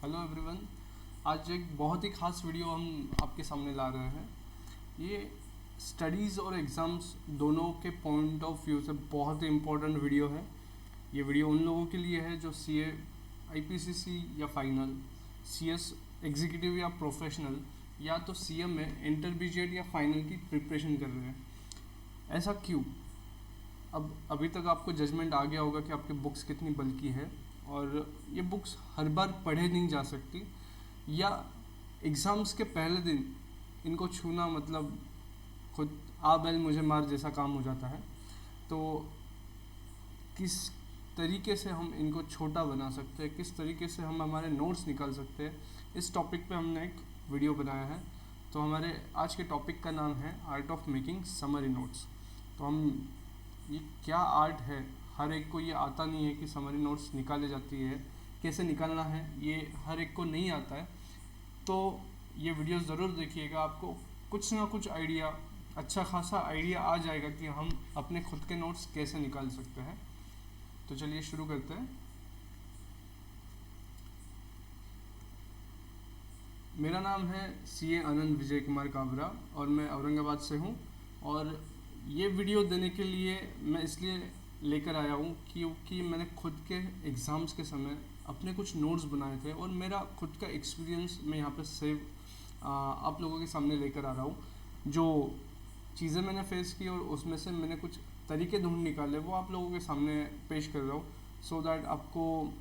Hello everyone. आज एक बहुत ही ख़ास वीडियो हम आपके सामने ला रहे हैं। ये स्टडीज़ और एग्ज़ाम्स दोनों के पॉइंट ऑफ व्यू से बहुत ही इम्पोर्टेंट वीडियो है। ये वीडियो उन लोगों के लिए है जो सीए, आईपीसीसी या फाइनल, सीएस एग्जीक्यूटिव या प्रोफेशनल, या तो सीएम में इंटरमीडिएट या फाइनल की प्रिपरेशन कर रहे हैं। ऐसा क्यों? अब अभी तक आपको जजमेंट आ गया होगा कि आपकी बुक्स कितनी बल्कि है, और ये बुक्स हर बार पढ़े नहीं जा सकती, या एग्ज़ाम्स के पहले दिन इनको छूना मतलब खुद आ बैल मुझे मार जैसा काम हो जाता है। तो किस तरीके से हम इनको छोटा बना सकते हैं, किस तरीके से हम हमारे नोट्स निकाल सकते हैं, इस टॉपिक पे हमने एक वीडियो बनाया है। तो हमारे आज के टॉपिक का नाम है art of making summary notes. तो हम ये क्या आर्ट है, हर एक को ये आता नहीं है कि समरी नोट्स निकाले जाती है, कैसे निकालना है ये हर एक को नहीं आता है। तो ये वीडियो ज़रूर देखिएगा, आपको कुछ ना कुछ आइडिया, अच्छा खासा आइडिया आ जाएगा कि हम अपने खुद के नोट्स कैसे निकाल सकते हैं। तो चलिए शुरू करते हैं। मेरा नाम है सीए आनंद विजय कुमार काबरा और मैं औरंगाबाद से हूँ। और ये वीडियो देने के लिए मैं इसलिए लेकर आया हूँ क्योंकि मैंने खुद के एग्ज़ाम्स के समय अपने कुछ नोट्स बनाए थे और मेरा खुद का एक्सपीरियंस मैं यहाँ पे सेव आप लोगों के सामने लेकर आ रहा हूँ। जो चीज़ें मैंने फेस की और उसमें से मैंने कुछ तरीके ढूंढ निकाले, वो आप लोगों के सामने पेश कर रहा हूँ, सो दैट आपको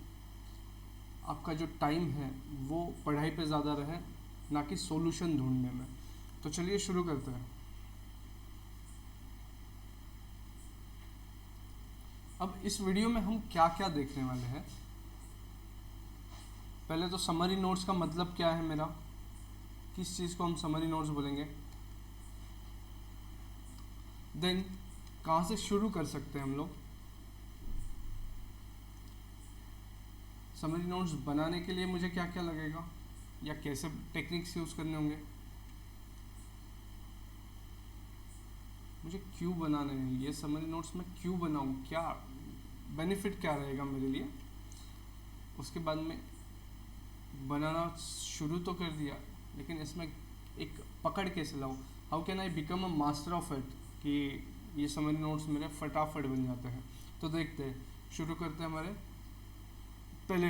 आपका जो टाइम है वो पढ़ाई पे ज़्यादा रहे, ना कि सॉल्यूशन ढूंढने में। तो चलिए शुरू करते हैं। अब इस वीडियो में हम क्या क्या देखने वाले हैं। पहले तो समरी नोट्स का मतलब क्या है मेरा, किस चीज़ को हम समरी नोट्स बोलेंगे। देन कहाँ से शुरू कर सकते हैं हम लोग। समरी नोट्स बनाने के लिए मुझे क्या क्या लगेगा या कैसे टेक्निक्स यूज़ करने होंगे, मुझे क्यों बनाने हैं ये समरी नोट्स, मैं क्यों बनाऊँ, क्या बेनिफिट क्या रहेगा मेरे लिए। उसके बाद में बनाना शुरू तो कर दिया, लेकिन इसमें एक पकड़ कैसे लाऊं, how can I become a master of it, कि ये समरी नोट्स मेरे फटाफट बन जाते हैं। तो देखते हैं, शुरू करते हैं हमारे पहले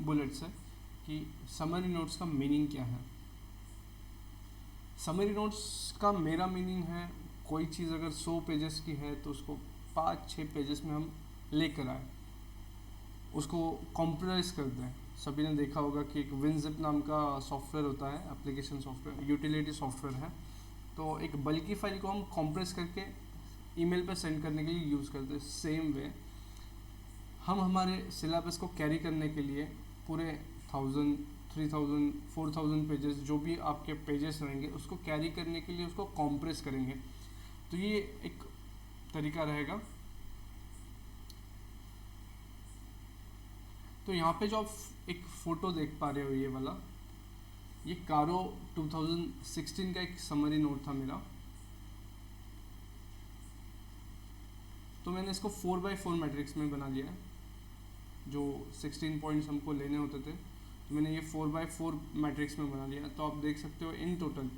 बुलेट से कि समरी नोट्स का मीनिंग क्या है। समरी नोट्स का मेरा मीनिंग है, कोई चीज़ अगर 100 पेजेस की है तो उसको 5-6 पेजेस में हम लेकर आए, उसको कॉम्प्रेस कर दें। सभी ने देखा होगा कि एक विनजिप नाम का सॉफ्टवेयर होता है, एप्लीकेशन सॉफ्टवेयर, यूटिलिटी सॉफ्टवेयर है। तो एक बल्कि फाइल को हम कॉम्प्रेस करके ईमेल पे सेंड करने के लिए यूज़ करते हैं। सेम वे हम हमारे सिलेबस को कैरी करने के लिए पूरे 1000, 3000, 4000 पेजेस, जो भी आपके पेजेस रहेंगे, उसको कैरी करने के लिए उसको कॉम्प्रेस करेंगे। तो ये एक तरीका रहेगा। तो यहाँ पे जो आप एक फ़ोटो देख पा रहे हो, ये वाला, ये कारो 2016 का एक समरी नोट था मेरा। तो मैंने इसको 4x4 मैट्रिक्स में बना लिया है। जो 16 पॉइंट्स हमको लेने होते थे, तो मैंने ये 4x4 मैट्रिक्स में बना लिया। तो आप देख सकते हो इन टोटल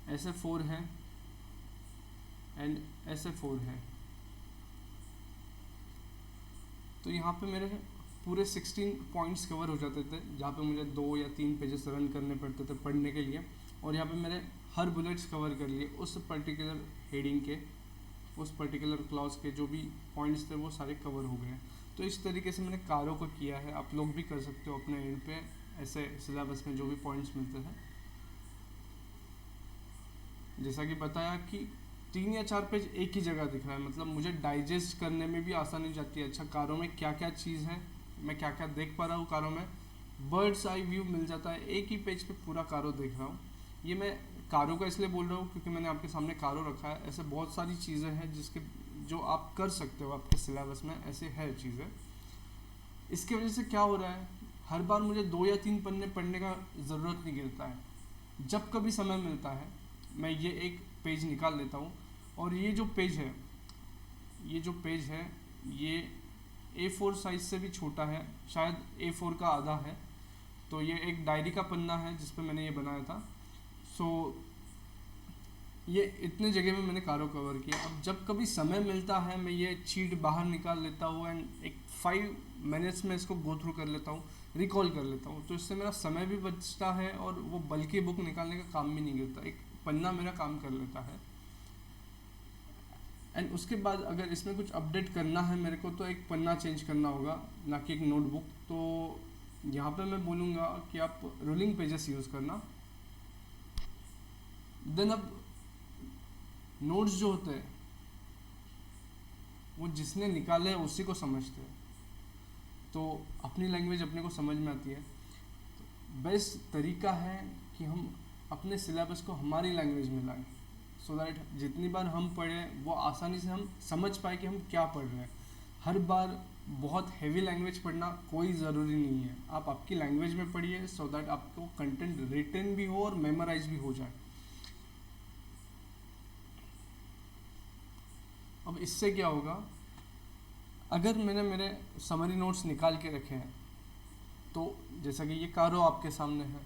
ऐसे 4 है एंड ऐसे 4 है। तो यहाँ पे मेरे पूरे 16 पॉइंट्स कवर हो जाते थे, जहाँ पे मुझे 2 या 3 पेजेस रन करने पड़ते थे पढ़ने के लिए। और यहाँ पे मैंने हर बुलेट्स कवर कर लिए, उस पर्टिकुलर हेडिंग के, उस पर्टिकुलर क्लॉज के जो भी पॉइंट्स थे वो सारे कवर हो गए। तो इस तरीके से मैंने कारों को किया है। आप लोग भी कर सकते हो अपने एंड पे, ऐसे सिलेबस में जो भी पॉइंट्स मिलते हैं। जैसा कि बताया कि 3 या 4 पेज एक ही जगह दिख रहा है, मतलब मुझे डाइजेस्ट करने में भी आसानी हो जाती है। अच्छा, कारों में क्या क्या चीज़ है, मैं क्या क्या देख पा रहा हूँ कारों में, बर्ड्स आई व्यू मिल जाता है, एक ही पेज पे पूरा कारो देख रहा हूँ। ये मैं कारों का इसलिए बोल रहा हूँ क्योंकि मैंने आपके सामने कारो रखा है। ऐसे बहुत सारी चीज़ें हैं जिसके जो आप कर सकते हो आपके सिलेबस में, ऐसे है चीज़ें। इसकी वजह से क्या हो रहा है, हर बार मुझे 2 या 3 पन्ने पढ़ने का ज़रूरत नहीं गिरता है। जब कभी समय मिलता है मैं ये एक पेज निकाल लेता हूँ, और ये जो पेज है, ये जो पेज है, ये A4 साइज से भी छोटा है, शायद A4 का आधा है। तो ये एक डायरी का पन्ना है जिस पे मैंने ये बनाया था। सो ये इतने जगह में मैंने कारो कवर किया। अब जब कभी समय मिलता है मैं ये चीट बाहर निकाल लेता हूँ एंड एक 5 मिनट्स में इसको गो थ्रू कर लेता हूँ, रिकॉल कर लेता हूँ। तो इससे मेरा समय भी बचता है और वो बल्कि बुक निकालने का काम भी नहीं करता, एक पन्ना मेरा काम कर लेता है। एंड उसके बाद अगर इसमें कुछ अपडेट करना है मेरे को तो एक पन्ना चेंज करना होगा, ना कि एक नोटबुक। तो यहाँ पे मैं बोलूँगा कि आप रोलिंग पेजेस यूज़ करना। देन अब नोट्स जो होते हैं वो जिसने निकाले है उसी को समझते हैं, तो अपनी लैंग्वेज अपने को समझ में आती है। बेस्ट तरीका है कि हम अपने सिलेबस को हमारी लैंग्वेज में लाएं, सो दैट जितनी बार हम पढ़ें वो आसानी से हम समझ पाए कि हम क्या पढ़ रहे हैं। हर बार बहुत हैवी लैंग्वेज पढ़ना कोई ज़रूरी नहीं है, आप आपकी लैंग्वेज में पढ़िए सो दैट आपको कंटेंट रिटन भी हो और मेमोराइज भी हो जाए। अब इससे क्या होगा, अगर मैंने मेरे समरी नोट्स निकाल के रखे हैं, तो जैसा कि ये कारो आपके सामने है,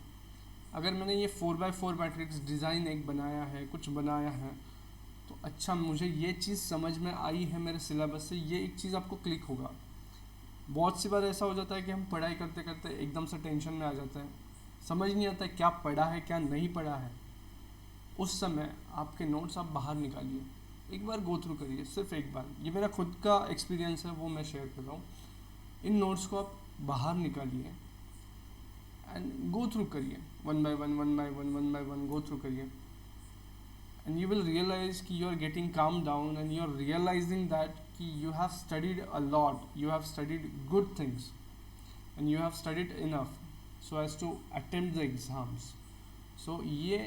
अगर मैंने ये 4x4 मैट्रिक्स डिज़ाइन एक बनाया है, कुछ बनाया है, तो अच्छा मुझे ये चीज़ समझ में आई है मेरे सिलेबस से, ये एक चीज़ आपको क्लिक होगा। बहुत सी बार ऐसा हो जाता है कि हम पढ़ाई करते करते एकदम से टेंशन में आ जाते हैं, समझ नहीं आता है क्या पढ़ा है क्या नहीं पढ़ा है। उस समय आपके नोट्स आप बाहर निकालिए, एक बार गो थ्रू करिए, सिर्फ एक बार। ये मेरा खुद का एक्सपीरियंस है, वो मैं शेयर कर रहा हूँ। इन नोट्स को आप बाहर निकालिए एंड गो थ्रू करिए, one by one go through करिए। एंड यू विल रियलाइज कि you are getting calm down and you are realising that कि you have studied a lot, you have studied good things and you have studied enough so as to attempt the exams. So ये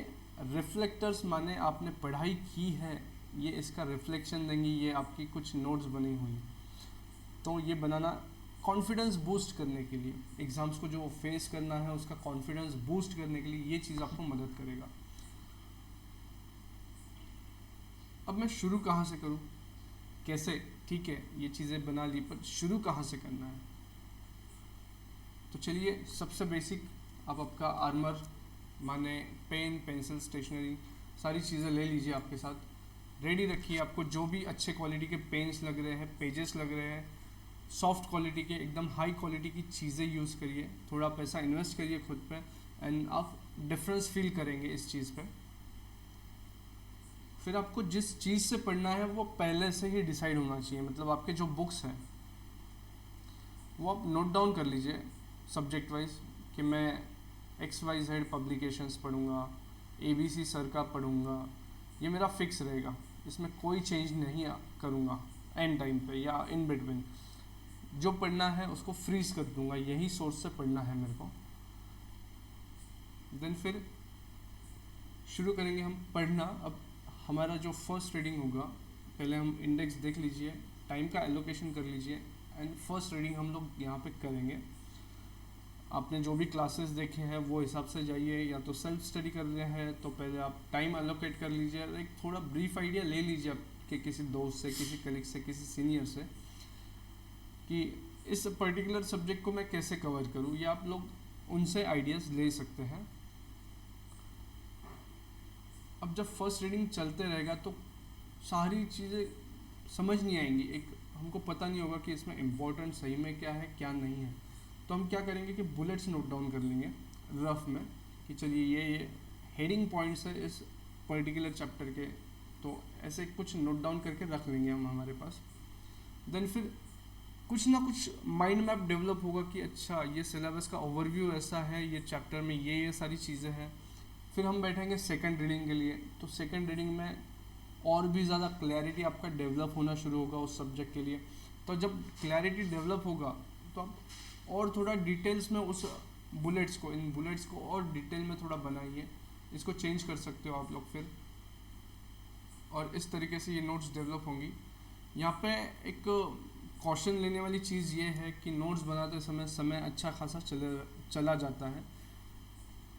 reflectors माने आपने पढ़ाई की है, ये इसका reflection देंगी, ये आपकी कुछ नोट्स बनी हुई। तो ये बनाना कॉन्फिडेंस बूस्ट करने के लिए, एग्ज़ाम्स को जो फेस करना है उसका कॉन्फिडेंस बूस्ट करने के लिए ये चीज़ आपको मदद करेगा। अब मैं शुरू कहाँ से करूँ, कैसे? ठीक है, ये चीज़ें बना ली, पर शुरू कहाँ से करना है? तो चलिए, सबसे बेसिक आप आपका आर्मर माने पेन, पेंसिल, स्टेशनरी, सारी चीज़ें ले लीजिए आपके साथ, रेडी रखिए। आपको जो भी अच्छे क्वालिटी के पेन्स लग रहे हैं, पेजेस लग रहे हैं, सॉफ्ट क्वालिटी के, एकदम हाई क्वालिटी की चीज़ें यूज़ करिए। थोड़ा पैसा इन्वेस्ट करिए खुद पे एंड आप डिफरेंस फील करेंगे इस चीज़ पे। फिर आपको जिस चीज़ से पढ़ना है वो पहले से ही डिसाइड होना चाहिए, मतलब आपके जो बुक्स हैं वो आप नोट डाउन कर लीजिए सब्जेक्ट वाइज कि मैं XYZ पब्लिकेशंस पढ़ूँगा, ABC सर का पढ़ूँगा, ये मेरा फिक्स रहेगा, इसमें कोई चेंज नहीं करूँगा एंड टाइम पे या इन बिटवीन। जो पढ़ना है उसको फ्रीज कर दूँगा, यही सोर्स से पढ़ना है मेरे को। देन फिर शुरू करेंगे हम पढ़ना। अब हमारा जो फर्स्ट रीडिंग होगा, पहले हम इंडेक्स देख लीजिए, टाइम का एलोकेशन कर लीजिए एंड फर्स्ट रीडिंग हम लोग यहाँ पे करेंगे। आपने जो भी क्लासेस देखे हैं वो हिसाब से जाइए, या तो सेल्फ स्टडी कर रहे हैं तो पहले आप टाइम एलोकेट कर लीजिए, एक थोड़ा ब्रीफ आइडिया ले लीजिए आपके किसी दोस्त से, किसी कलीग से, किसी सीनियर से कि इस पर्टिकुलर सब्जेक्ट को मैं कैसे कवर करूँ, या आप लोग उनसे आइडियाज़ ले सकते हैं। अब जब फर्स्ट रीडिंग चलते रहेगा तो सारी चीज़ें समझ नहीं आएंगी, एक हमको पता नहीं होगा कि इसमें इम्पोर्टेंट सही में क्या है क्या नहीं है। तो हम क्या करेंगे कि बुलेट्स नोट डाउन कर लेंगे रफ में कि चलिए ये हेडिंग पॉइंट्स है इस पर्टिकुलर चैप्टर के, तो ऐसे कुछ नोट डाउन करके रख लेंगे हम हमारे पास। देन फिर कुछ ना कुछ माइंड मैप डेवलप होगा कि अच्छा ये सिलेबस का ओवरव्यू ऐसा है, ये चैप्टर में ये सारी चीज़ें हैं। फिर हम बैठेंगे सेकंड रीडिंग के लिए, तो सेकंड रीडिंग में और भी ज़्यादा क्लैरिटी आपका डेवलप होना शुरू होगा उस सब्जेक्ट के लिए। तो जब क्लैरिटी डेवलप होगा तो आप और थोड़ा डिटेल्स में उस इन बुलेट्स को और डिटेल में थोड़ा बनाइए, इसको चेंज कर सकते हो आप लोग फिर, और इस तरीके से ये नोट्स डेवलप होंगी। यहाँ पे एक कॉशन लेने वाली चीज़ ये है कि नोट्स बनाते समय अच्छा खासा चला जाता है।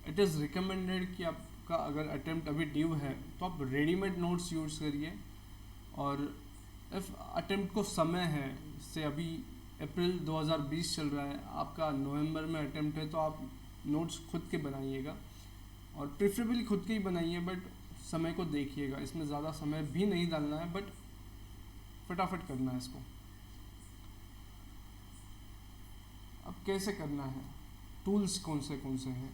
इट इज़ रिकमेंडेड कि आपका अगर अटेम्प्ट अभी ड्यू है तो आप रेडीमेड नोट्स यूज़ करिए, और इफ़ अटेम्प्ट को समय है, इससे अभी अप्रैल 2020 चल रहा है, आपका नवंबर में अटेम्प्ट है, तो आप नोट्स खुद के बनाइएगा, और प्रेफरेबली खुद के ही बनाइए, बट समय को देखिएगा, इसमें ज़्यादा समय भी नहीं डालना है, बट फटाफट करना है इसको। अब कैसे करना है, टूल्स कौन से हैं,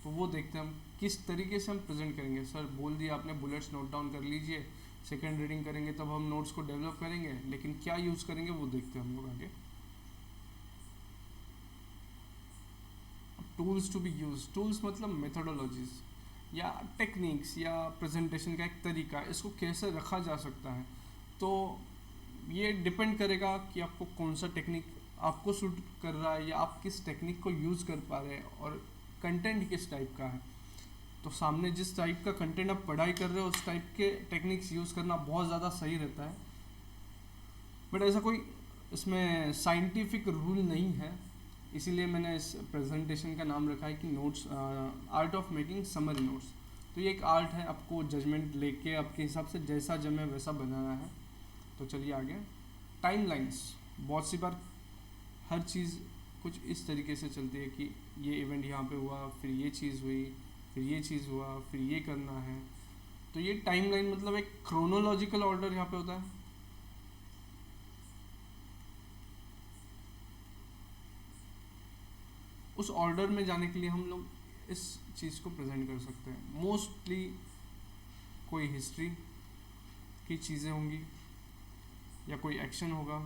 तो वो देखते हैं हम किस तरीके से हम प्रेजेंट करेंगे। सर बोल दिया आपने बुलेट्स नोट डाउन कर लीजिए, सेकेंड रीडिंग करेंगे तब हम नोट्स को डेवलप करेंगे, लेकिन क्या यूज़ करेंगे वो देखते हैं हम लोग आगे। Tools to be use, tools मतलब मेथोडोलॉजीज या टेक्निक्स या प्रेजेंटेशन का एक तरीका, इसको कैसे रखा जा सकता है। तो ये डिपेंड करेगा कि आपको कौन सा टेक्निक आपको सूट कर रहा है, या आप किस टेक्निक को यूज़ कर पा रहे हैं, और कंटेंट किस टाइप का है। तो सामने जिस टाइप का कंटेंट आप पढ़ाई कर रहे हो उस टाइप के टेक्निक्स यूज़ करना बहुत ज़्यादा सही रहता है, बट ऐसा कोई इसमें साइंटिफिक रूल नहीं है। इसीलिए मैंने इस प्रेजेंटेशन का नाम रखा है कि notes, art of making summary notes. तो ये एक आर्ट है, आपको जजमेंट लेके आपके हिसाब से जैसा जमे वैसा बनाना है। तो चलिए आगे। टाइमलाइंस, बहुत सी बार हर चीज़ कुछ इस तरीके से चलती है कि ये इवेंट यहाँ पे हुआ, फिर ये चीज़ हुई, फिर ये चीज़ हुआ, फिर ये करना है। तो ये टाइमलाइन मतलब एक क्रोनोलॉजिकल ऑर्डर यहाँ पे होता है। उस ऑर्डर में जाने के लिए हम लोग इस चीज़ को प्रेजेंट कर सकते हैं। मोस्टली कोई हिस्ट्री की चीज़ें होंगी या कोई एक्शन होगा,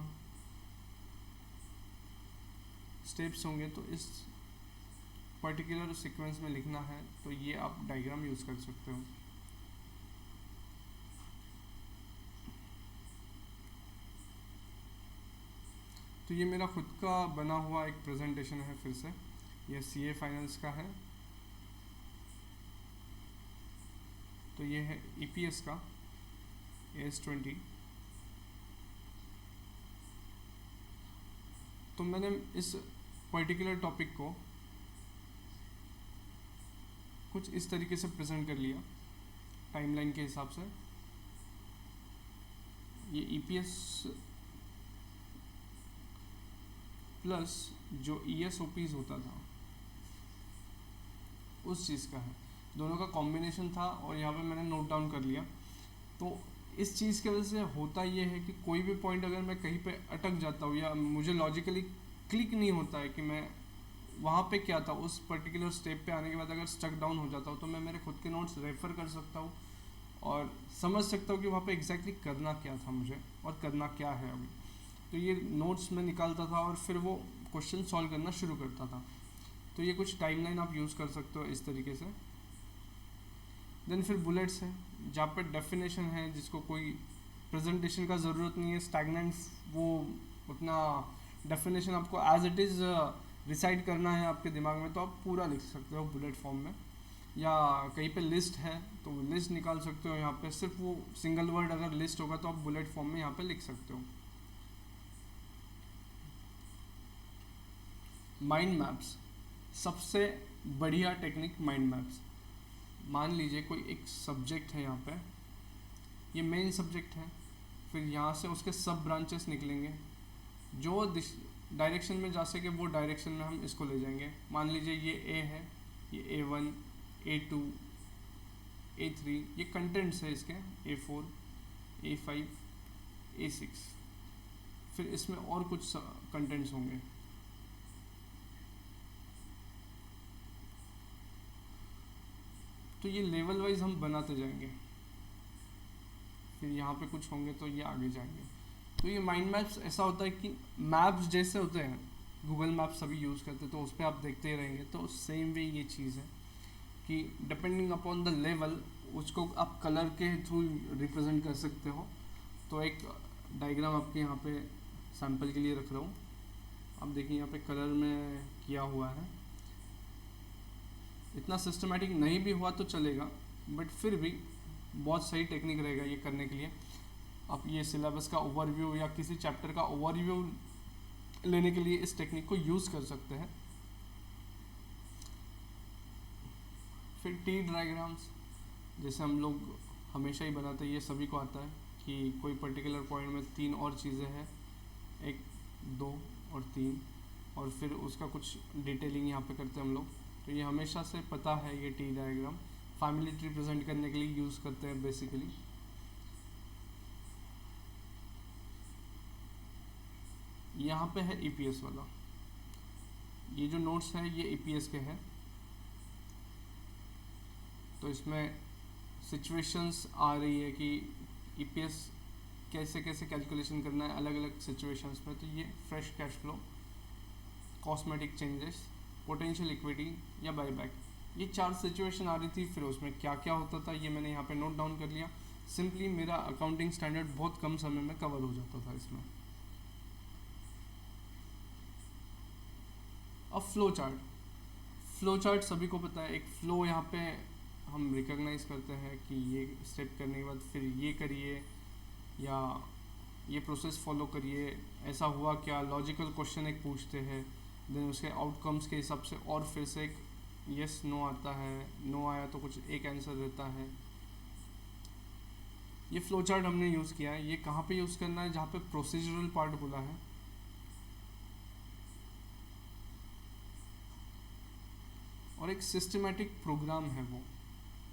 स्टेप्स होंगे, तो इस पर्टिकुलर सीक्वेंस में लिखना है, तो ये आप डायग्राम यूज़ कर सकते हो। तो ये मेरा खुद का बना हुआ एक प्रेजेंटेशन है, फिर से ये सीए फाइनल्स का है। तो ये है ईपीएस का AS20। तो मैंने इस पर्टिकुलर टॉपिक को कुछ इस तरीके से प्रेजेंट कर लिया टाइमलाइन के हिसाब से। ये ईपीएस प्लस जो ESOPs होता था उस चीज़ का है, दोनों का कॉम्बिनेशन था, और यहाँ पे मैंने नोट डाउन कर लिया। तो इस चीज़ की वजह से होता ये है कि कोई भी पॉइंट अगर मैं कहीं पे अटक जाता हूँ या मुझे लॉजिकली क्लिक नहीं होता है कि मैं वहाँ पे क्या था, उस पर्टिकुलर स्टेप पे आने के बाद अगर स्टक डाउन हो जाता हूँ, तो मैं मेरे खुद के नोट्स रेफ़र कर सकता हूँ और समझ सकता हूँ कि वहाँ पे एग्जैक्टली करना क्या था मुझे और करना क्या है अभी। तो ये नोट्स में निकालता था और फिर वो क्वेश्चन सॉल्व करना शुरू करता था। तो ये कुछ टाइमलाइन आप यूज़ कर सकते हो इस तरीके से। देन फिर बुलेट्स है, जहाँ पर डेफिनेशन है, जिसको कोई प्रेजेंटेशन का ज़रूरत नहीं है, स्टैगनेंट, वो उतना डेफिनेशन आपको एज इट इज़ रिसाइड करना है आपके दिमाग में, तो आप पूरा लिख सकते हो बुलेट फॉर्म में। या कहीं पे लिस्ट है तो लिस्ट निकाल सकते हो, यहाँ पे सिर्फ वो सिंगल वर्ड अगर लिस्ट होगा तो आप बुलेट फॉर्म में यहाँ पे लिख सकते हो। माइंड मैप्स, सबसे बढ़िया टेक्निक माइंड मैप्स। मान लीजिए कोई एक सब्जेक्ट है, यहाँ पे ये मेन सब्जेक्ट है, फिर यहाँ से उसके सब ब्रांचेस निकलेंगे, जो डायरेक्शन में जा सके वो डायरेक्शन में हम इसको ले जाएंगे। मान लीजिए ये A है, ये A1, A2, A3, ये कंटेंट्स है इसके, A4, A5, A6, फिर इसमें और कुछ कंटेंट्स होंगे। तो ये लेवल वाइज हम बनाते जाएंगे, फिर यहाँ पे कुछ होंगे तो ये आगे जाएंगे। तो ये माइंड मैप्स ऐसा होता है कि मैप्स जैसे होते हैं, गूगल मैप्स सभी यूज़ करते हैं तो उस पर आप देखते ही रहेंगे। तो सेम वे ये चीज़ है कि डिपेंडिंग अपॉन द लेवल उसको आप कलर के थ्रू रिप्रेजेंट कर सकते हो। तो एक डायग्राम आपके यहाँ पे सैम्पल के लिए रख रहा हूँ, आप देखिए यहाँ पे कलर में किया हुआ है। इतना सिस्टमेटिक नहीं भी हुआ तो चलेगा, बट फिर भी बहुत सही टेक्निक रहेगा ये करने के लिए। आप ये सिलेबस का ओवरव्यू या किसी चैप्टर का ओवरव्यू लेने के लिए इस टेक्निक को यूज़ कर सकते हैं। फिर टी डायग्राम्स, जैसे हम लोग हमेशा ही बनाते हैं, ये सभी को आता है कि कोई पर्टिकुलर पॉइंट में 3 और चीज़ें हैं, 1, 2 और 3, और फिर उसका कुछ डिटेलिंग यहाँ पे करते हैं हम लोग। तो ये हमेशा से पता है, ये T diagram family tree present करने के लिए यूज़ करते हैं बेसिकली। यहाँ पे है ईपीएस वाला, ये जो नोट्स है ये ईपीएस के हैं। तो इसमें सिचुएशंस आ रही है कि ईपीएस कैसे कैसे कैलकुलेशन करना है अलग अलग सिचुएशंस में। तो ये fresh cash flow, cosmetic changes, potential equity या बायबैक, ये 4 सिचुएशन आ रही थी। फिर उसमें क्या क्या होता था ये मैंने यहाँ पे नोट डाउन कर लिया। सिंपली मेरा अकाउंटिंग स्टैंडर्ड बहुत कम समय में कवर हो जाता था इसमें। अब फ्लो चार्ट सभी को पता है। एक फ्लो यहाँ पे हम रिकॉग्नाइज करते हैं कि ये स्टेप करने के बाद फिर ये करिए या ये प्रोसेस फॉलो करिए, ऐसा हुआ क्या, लॉजिकल क्वेश्चन एक पूछते हैं, देन उसके आउटकम्स के हिसाब से और फिर से एक यस नो आता है, नो आया तो कुछ एक आंसर रहता है। ये फ्लो चार्ट हमने यूज़ किया है। ये कहाँ पे यूज़ करना है, जहाँ पे प्रोसीजरल पार्ट बोला है। और एक सिस्टमेटिक प्रोग्राम है वो,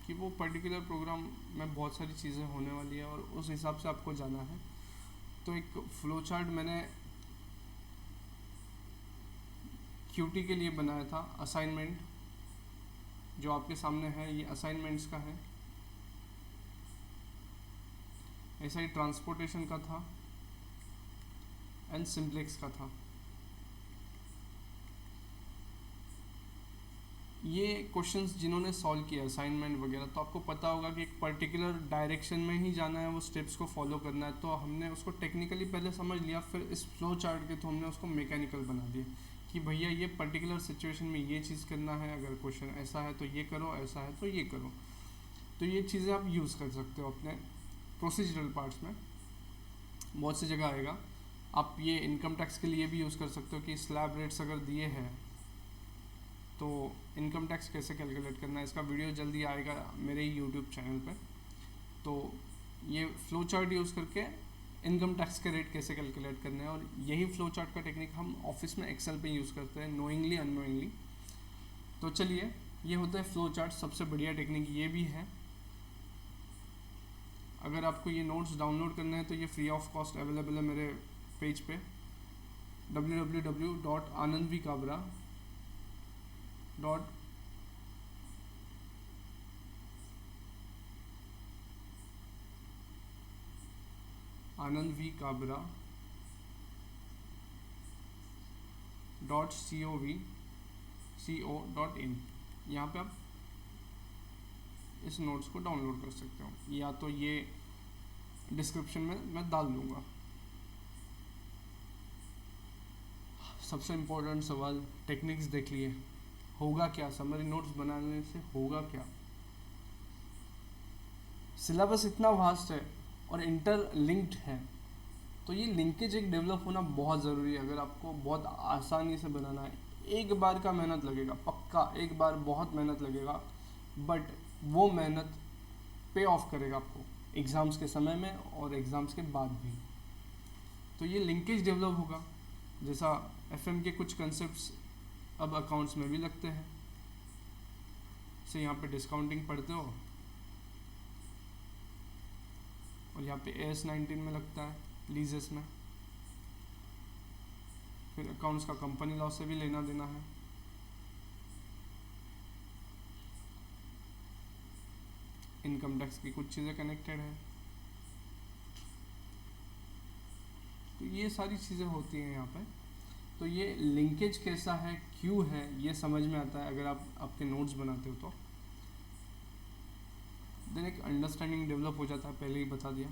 कि वो पर्टिकुलर प्रोग्राम में बहुत सारी चीज़ें होने वाली है और उस हिसाब से आपको जाना है। तो एक फ्लो चार्ट मैंने क्यूटी के लिए बनाया था। असाइनमेंट जो आपके सामने है ये असाइनमेंट्स का है। ऐसा ही ट्रांसपोर्टेशन का था एंड सिम्प्लेक्स का था। ये क्वेश्चंस जिन्होंने सॉल्व किया असाइनमेंट वगैरह, तो आपको पता होगा कि एक पर्टिकुलर डायरेक्शन में ही जाना है, वो स्टेप्स को फॉलो करना है। तो हमने उसको टेक्निकली पहले समझ लिया, फिर इस फ्लो चार्ट के थ्रू हमने उसको मैकेनिकल बना दिया कि भैया ये पर्टिकुलर सिचुएशन में ये चीज़ करना है, अगर क्वेश्चन ऐसा है तो ये करो, ऐसा है तो ये करो। तो ये चीज़ें आप यूज़ कर सकते हो अपने प्रोसीजरल पार्ट्स में। बहुत सी जगह आएगा। आप ये इनकम टैक्स के लिए भी यूज़ कर सकते हो कि स्लैब रेट्स अगर दिए हैं तो इनकम टैक्स कैसे कैलकुलेट करना है। इसका वीडियो जल्दी आएगा मेरे ही यूट्यूब चैनल पे। तो ये फ्लो चार्ट यूज़ करके इनकम टैक्स के रेट कैसे कैलकुलेट करने हैं, और यही फ्लो चार्ट का टेक्निक हम ऑफिस में एक्सेल पे यूज़ करते हैं, नोइंगली अननोइंगली। तो चलिए, ये होता है फ्लो चार्ट। सबसे बढ़िया टेक्निक ये भी है। अगर आपको ये नोट्स डाउनलोड करने हैं तो ये फ्री ऑफ कॉस्ट अवेलेबल है मेरे पेज पे www.anandvikabra.co.in। यहाँ पे आप इस नोट्स को डाउनलोड कर सकते हो, या तो ये डिस्क्रिप्शन में मैं डाल दूँगा। सबसे इम्पोर्टेंट सवाल, टेक्निक्स देख लिए, होगा क्या समरी नोट्स बनाने से, होगा क्या। सिलेबस इतना वास्ट है और इंटरलिंक्ड है, तो ये लिंकेज एक डेवलप होना बहुत ज़रूरी है। अगर आपको बहुत आसानी से बनाना है, एक बार का मेहनत लगेगा पक्का, एक बार बहुत मेहनत लगेगा, बट वो मेहनत पे ऑफ करेगा आपको एग्ज़ाम्स के समय में और एग्ज़ाम्स के बाद भी। तो ये लिंकेज डेवलप होगा। जैसा एफएम के कुछ कंसेप्ट्स अब अकाउंट्स में भी लगते हैं। से यहाँ पे डिस्काउंटिंग पढ़ते हो और यहाँ पे AS19 में लगता है, लीजेस में। फिर अकाउंट्स का कंपनी लॉ से भी लेना देना है। इनकम टैक्स की कुछ चीज़ें कनेक्टेड है। तो ये सारी चीज़ें होती हैं यहाँ पे। तो ये लिंकेज कैसा है, क्यों है, ये समझ में आता है अगर आप आपके नोट्स बनाते हो तो। देन एक अंडरस्टैंडिंग डेवलप हो जाता है, पहले ही बता दिया।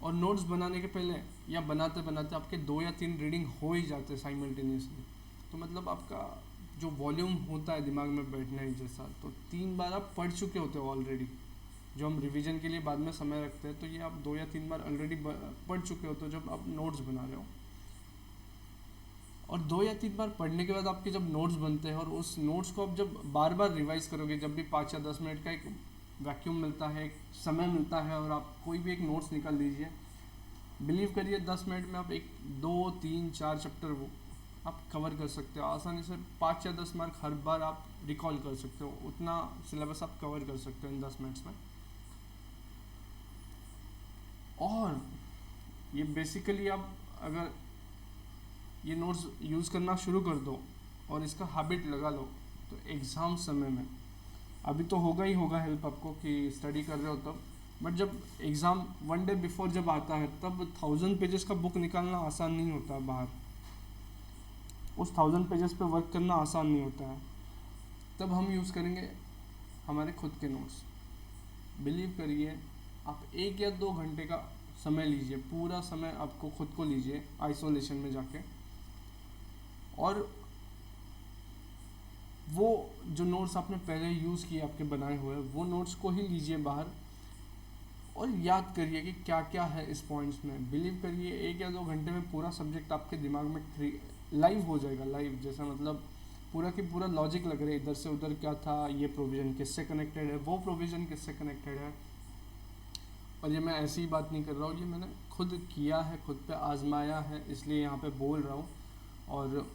और नोट्स बनाने के पहले या बनाते बनाते आपके 2 या 3 रीडिंग हो ही जाते हैं साइमल्टेनियसली। तो मतलब आपका जो वॉल्यूम होता है दिमाग में बैठने जैसा, तो 3 बार आप पढ़ चुके होते हो ऑलरेडी। जो हम रिवीजन के लिए बाद में समय रखते हैं, तो ये आप 2 या 3 बार ऑलरेडी पढ़ चुके होते हो जब आप नोट्स बना रहे हो। और 2 या 3 बार पढ़ने के बाद आपके जब नोट्स बनते हैं, और उस नोट्स को आप जब बार बार रिवाइज करोगे, जब भी 5 या 10 मिनट का एक वैक्यूम मिलता है, एक समय मिलता है, और आप कोई भी एक नोट्स निकाल लीजिए, बिलीव करिए 10 मिनट में आप 1, 2, 3, 4 चैप्टर वो आप कवर कर सकते हो आसानी से। 5 या 10 मार्क हर बार आप रिकॉल कर सकते हो, उतना सिलेबस आप कवर कर सकते हो इन 10 मिनट्स में। और ये बेसिकली आप अगर ये नोट्स यूज़ करना शुरू कर दो और इसका हैबिट लगा लो, तो एग्ज़ाम समय में अभी तो होगा ही होगा हेल्प आपको कि स्टडी कर रहे हो तब, बट जब एग्ज़ाम 1 डे बिफोर जब आता है तब 1000 पेजेस का बुक निकालना आसान नहीं होता बाहर, उस 1000 पेजेस पे वर्क करना आसान नहीं होता है। तब हम यूज़ करेंगे हमारे खुद के नोट्स। बिलीव करिए, आप 1 या 2 घंटे का समय लीजिए, पूरा समय आपको खुद को लीजिए आइसोलेशन में जाके, और वो जो नोट्स आपने पहले यूज़ किए आपके बनाए हुए वो नोट्स को ही लीजिए बाहर और याद करिए कि क्या क्या है इस पॉइंट्स में। बिलीव करिए 1 या 2 घंटे में पूरा सब्जेक्ट आपके दिमाग में लाइव हो जाएगा। लाइव जैसा मतलब पूरा की पूरा लॉजिक लग रहा है, इधर से उधर क्या था, ये प्रोविज़न किससे कनेक्टेड है, वो प्रोविज़न किससे कनेक्टेड है। और ये मैं ऐसी ही बात नहीं कर रहा हूँ, ये मैंने खुद किया है, खुद पे आजमाया है, इसलिए यहाँ पे बोल रहा हूँ। और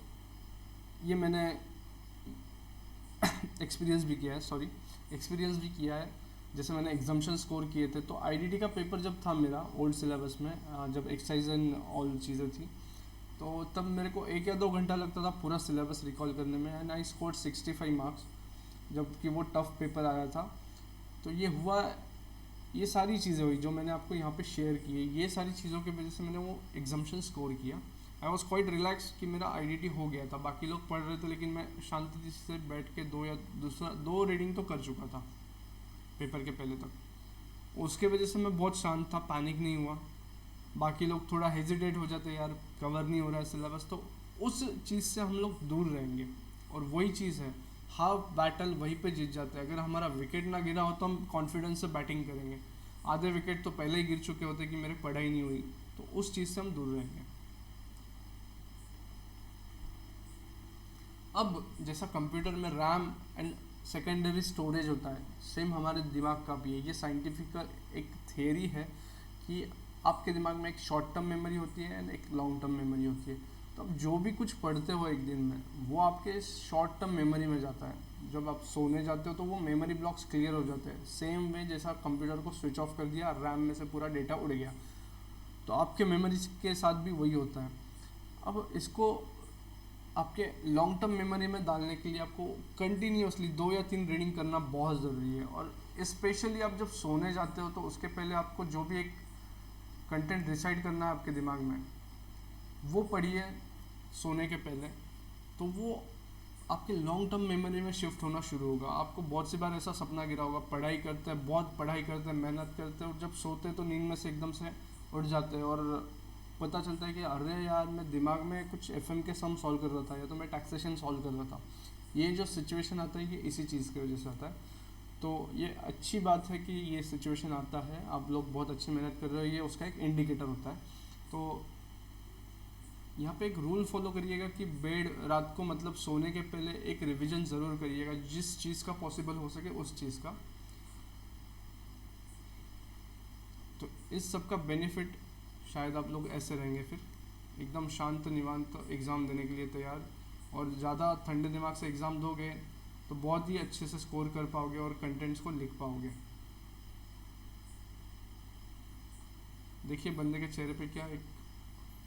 ये मैंने एक्सपीरियंस भी किया है। जैसे मैंने एग्जाम्शन स्कोर किए थे, तो आईडीटी का पेपर जब था मेरा ओल्ड सिलेबस में, जब एक्सरसाइज एंड ऑल चीज़ें थी, तो तब मेरे को 1 या 2 घंटा लगता था पूरा सिलेबस रिकॉल करने में, एंड आई स्कोर्ड 65 मार्क्स, जबकि वो टफ पेपर आया था। तो ये हुआ, ये सारी चीज़ें हुई जो मैंने आपको यहाँ पे शेयर की है, ये सारी चीज़ों की वजह से मैंने वो एग्जाम्शन स्कोर किया। आई वॉज क्वाइट रिलैक्स कि मेरा आईडीटी हो गया था। बाकी लोग पढ़ रहे थे लेकिन मैं शांति से बैठ के 2 रीडिंग तो कर चुका था पेपर के पहले तक। उसके वजह से मैं बहुत शांत था, पैनिक नहीं हुआ। बाकी लोग थोड़ा हेजिटेट हो जाते, यार कवर नहीं हो रहा है सिलेबस, तो उस चीज़ से हम लोग दूर रहेंगे। और वही चीज़ है, हाफ बैटल वहीं पे जीत जाते हैं। अगर हमारा विकेट ना गिरा हो तो हम कॉन्फिडेंस से बैटिंग करेंगे, आधे विकेट तो पहले ही गिर चुके होते कि मेरे पढ़ाई नहीं हुई, तो उस चीज़ से हम दूर रहेंगे। अब जैसा कंप्यूटर में रैम एंड सेकेंडरी स्टोरेज होता है, सेम हमारे दिमाग का भी है। ये साइंटिफिकल एक थियरी है कि आपके दिमाग में एक शॉर्ट टर्म मेमोरी होती है एंड एक लॉन्ग टर्म मेमोरी होती है। तो अब जो भी कुछ पढ़ते हो एक दिन में, वो आपके शॉर्ट टर्म मेमोरी में जाता है। जब आप सोने जाते हो तो वो मेमोरी ब्लॉक्स क्लियर हो जाते हैं। सेम वे जैसा कंप्यूटर को स्विच ऑफ कर दिया, रैम में से पूरा डेटा उड़ गया, तो आपके मेमोरी के साथ भी वही होता है। अब इसको आपके लॉन्ग टर्म मेमोरी में डालने के लिए आपको कंटिन्यूसली 2 या 3 रीडिंग करना बहुत ज़रूरी है। और स्पेशली आप जब सोने जाते हो तो उसके पहले आपको जो भी एक कंटेंट डिसाइड करना है आपके दिमाग में, वो पढ़िए सोने के पहले, तो वो आपके लॉन्ग टर्म मेमोरी में शिफ्ट होना शुरू होगा। आपको बहुत सी बार ऐसा सपना गिरा होगा, पढ़ाई करते हैं, बहुत पढ़ाई करते हैं, मेहनत करते हैं, और जब सोते हैं तो नींद में से एकदम से उठ जाते हैं और पता चलता है कि अरे यार मैं दिमाग में कुछ एफएम के सम सॉल्व कर रहा था, या तो मैं टैक्सेशन सॉल्व कर रहा था। ये जो सिचुएशन आता है ये इसी चीज़ की वजह से आता है। तो ये अच्छी बात है कि ये सिचुएशन आता है, आप लोग बहुत अच्छी मेहनत कर रहे हो, ये उसका एक इंडिकेटर होता है। तो यहाँ पे एक रूल फॉलो करिएगा कि बेड रात को मतलब सोने के पहले एक रिवीजन ज़रूर करिएगा, जिस चीज़ का पॉसिबल हो सके उस चीज़ का। तो इस सब का बेनिफिट शायद आप लोग ऐसे रहेंगे फिर एकदम शांत निवांत एग्ज़ाम देने के लिए तैयार, और ज़्यादा ठंडे दिमाग से एग्ज़ाम दोगे तो बहुत ही अच्छे से स्कोर कर पाओगे और कंटेंट्स को लिख पाओगे। देखिए बंदे के चेहरे पे क्या एक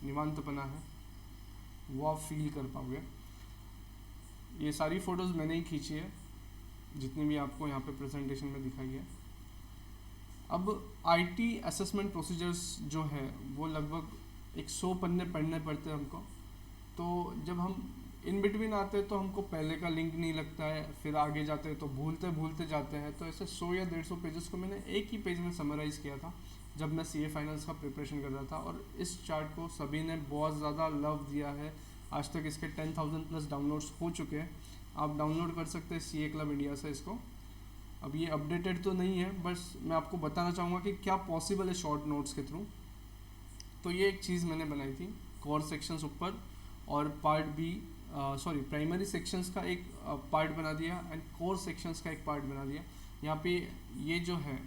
निवांतपना है, वो आप फील कर पाओगे। ये सारी फ़ोटोज़ मैंने ही खींची है, जितनी भी आपको यहाँ पे प्रेजेंटेशन में दिखाई है। अब आईटी असेसमेंट प्रोसीजर्स जो है वो लगभग 100 पन्ने पढ़ने पड़ते हैं हमको। तो जब हम इन बिटवीन आते हैं तो हमको पहले का लिंक नहीं लगता है, फिर आगे जाते हैं तो भूलते भूलते जाते हैं। तो ऐसे 100 या 150 पेजेस को मैंने एक ही पेज में समराइज़ किया था जब मैं सीए फाइनल्स का प्रिपरेशन कर रहा था, और इस चार्ट को सभी ने बहुत ज़्यादा लव दिया है। आज तक इसके 10,000 प्लस डाउनलोड्स हो चुके हैं। आप डाउनलोड कर सकते हैं सीए क्लब इंडिया से इसको। अब ये अपडेटेड तो नहीं है, बस मैं आपको बताना चाहूँगा कि क्या पॉसिबल है शॉर्ट नोट्स के थ्रू। तो ये एक चीज़ मैंने बनाई थी, कोर सेक्शंस ऊपर और part B, sorry primary sections का एक पार्ट बना दिया एंड कोर सेक्शंस का एक पार्ट बना दिया। यहाँ पे ये जो है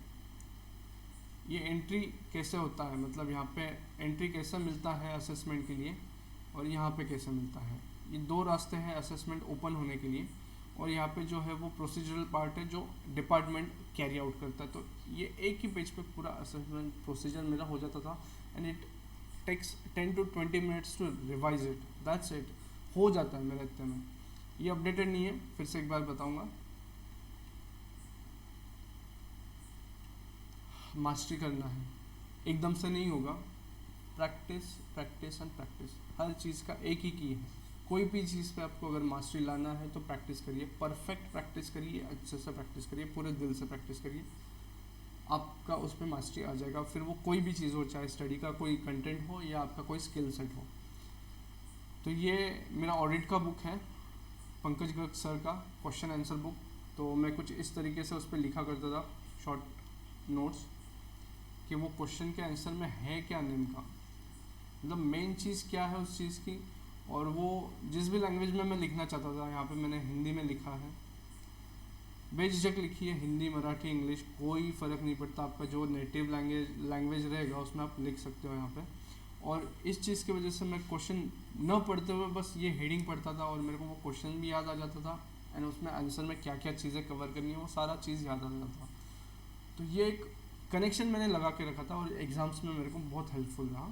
ये एंट्री कैसे होता है, मतलब यहाँ पे एंट्री कैसे मिलता है असेसमेंट के लिए, और यहाँ पे कैसे मिलता है, ये दो रास्ते हैं असेसमेंट ओपन होने के लिए, और यहाँ पे जो है वो प्रोसीजरल पार्ट है जो डिपार्टमेंट कैरी आउट करता है। तो ये एक ही पेज पे पूरा असेसमेंट प्रोसीजर मेरा हो जाता था, and it takes 10 to 20 minutes to revise it, that's it, हो जाता है मेरा इतने में। ये अपडेटेड नहीं है, फिर से एक बार बताऊंगा। मास्टरी करना है, एकदम से नहीं होगा, प्रैक्टिस प्रैक्टिस एंड प्रैक्टिस, हर चीज़ का एक ही की है। कोई भी चीज़ पे आपको अगर मास्टरी लाना है तो प्रैक्टिस करिए, परफेक्ट प्रैक्टिस करिए, अच्छे से प्रैक्टिस करिए, पूरे दिल से प्रैक्टिस करिए, आपका उस पर मास्टरी आ जाएगा। फिर वो कोई भी चीज़ हो, चाहे स्टडी का कोई कंटेंट हो या आपका कोई स्किल सेट हो। तो ये मेरा ऑडिट का बुक है, पंकज गर्ग सर का क्वेश्चन आंसर बुक। तो मैं कुछ इस तरीके से उस पर लिखा करता था शॉर्ट नोट्स कि वो क्वेश्चन के आंसर में है क्या नेम का, मतलब मेन चीज़ क्या है उस चीज़ की, और वो जिस भी लैंग्वेज में मैं लिखना चाहता था। यहाँ पे मैंने हिंदी में लिखा है, बेझिझक लिखिए, हिंदी मराठी इंग्लिश कोई फ़र्क नहीं पड़ता, आपका जो नेटिव लैंग्वेज रहेगा उसमें आप लिख सकते हो यहाँ पे। और इस चीज़ की वजह से मैं क्वेश्चन न पढ़ते हुए बस ये हेडिंग पढ़ता था, और मेरे को वो क्वेश्चन भी याद आ जाता था, एंड उसमें आंसर में क्या क्या चीज़ें कवर करनी है वो सारा चीज़ याद आ जाता था। तो ये एक कनेक्शन मैंने लगा के रखा था, और एग्ज़ाम्स में मेरे को बहुत हेल्पफुल रहा।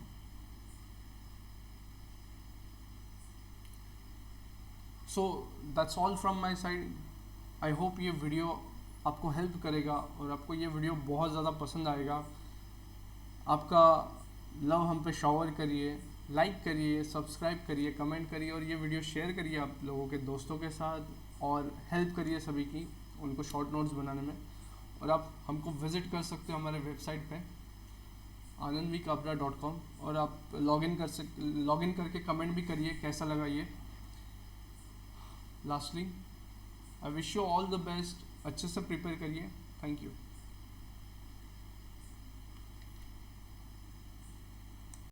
So that's all from my side. I hope ये वीडियो आपको हेल्प करेगा, और आपको ये वीडियो बहुत ज़्यादा पसंद आएगा। आपका लव हम पे शावर करिए, लाइक करिए, सब्सक्राइब करिए, कमेंट करिए, और ये वीडियो शेयर करिए आप लोगों के दोस्तों के साथ, और हेल्प करिए सभी की उनको शॉर्ट नोट्स बनाने में। और आप हमको विज़िट कर सकते हो हमारे वेबसाइट पे anandvikabra.com, और आप लॉगिन करके कमेंट भी करिए कैसा लगा ये। Lastly I wish you all the best, अच्छे से प्रिपेयर करिए। Thank you.